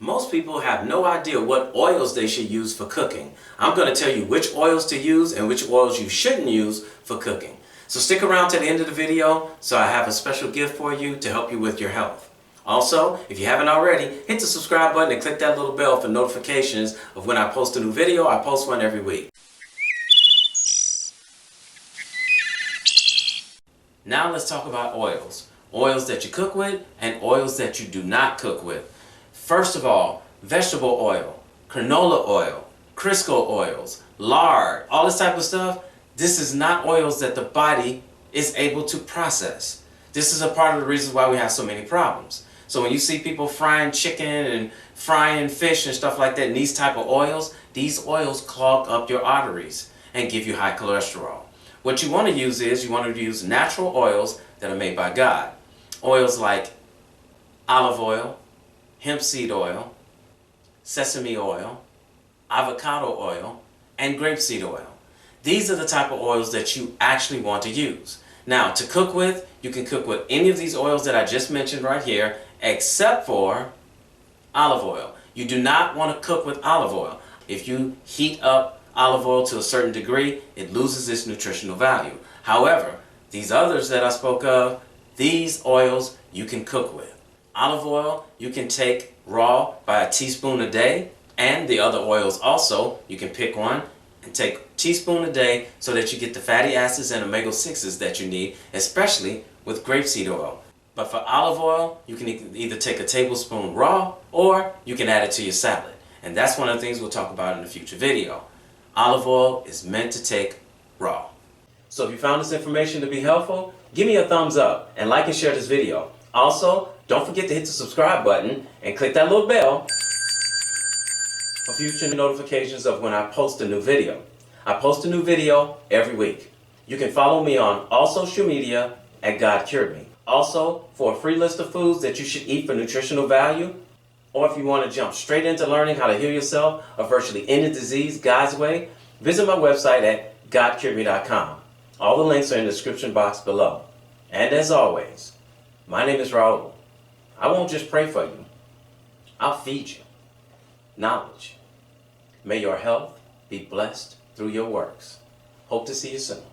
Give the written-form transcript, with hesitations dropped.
Most people have no idea what oils they should use for cooking. I'm going to tell you which oils to use and which oils you shouldn't use for cooking. So stick around to the end of the video, so I have a special gift for you to help you with your health. Also, if you haven't already, hit the subscribe button and click that little bell for notifications of when I post a new video. I post one every week. Now let's talk about oils. Oils that you cook with and oils that you do not cook with. First of all, vegetable oil, canola oil, Crisco oils, lard, all this type of stuff. This is not oils that the body is able to process. This is a part of the reason why we have so many problems. So when you see people frying chicken and frying fish and stuff like that in these type of oils, these oils clog up your arteries and give you high cholesterol. What you want to use is you want to use natural oils that are made by God. Oils like olive oil, hemp seed oil, sesame oil, avocado oil, and grapeseed oil. These are the type of oils that you actually want to use. Now, to cook with, you can cook with any of these oils that I just mentioned right here, except for olive oil. You do not want to cook with olive oil. If you heat up olive oil to a certain degree, it loses its nutritional value. However, these others that I spoke of, these oils you can cook with. Olive oil, you can take raw by a teaspoon a day, and the other oils also, you can pick one and take a teaspoon a day so that you get the fatty acids and omega-6s that you need, especially with grapeseed oil. But for olive oil, you can either take a tablespoon raw or you can add it to your salad. And that's one of the things we'll talk about in a future video. Olive oil is meant to take raw. So if you found this information to be helpful, give me a thumbs up and like and share this video. Also, don't forget to hit the subscribe button and click that little bell for future notifications of when I post a new video. I post a new video every week. You can follow me on all social media at God Cured Me. Also, for a free list of foods that you should eat for nutritional value, or if you want to jump straight into learning how to heal yourself or virtually any disease God's way, visit my website at godcuredme.com. All the links are in the description box below. And as always, my name is Raulh. I won't just pray for you. I'll feed you knowledge. May your health be blessed through your works. Hope to see you soon.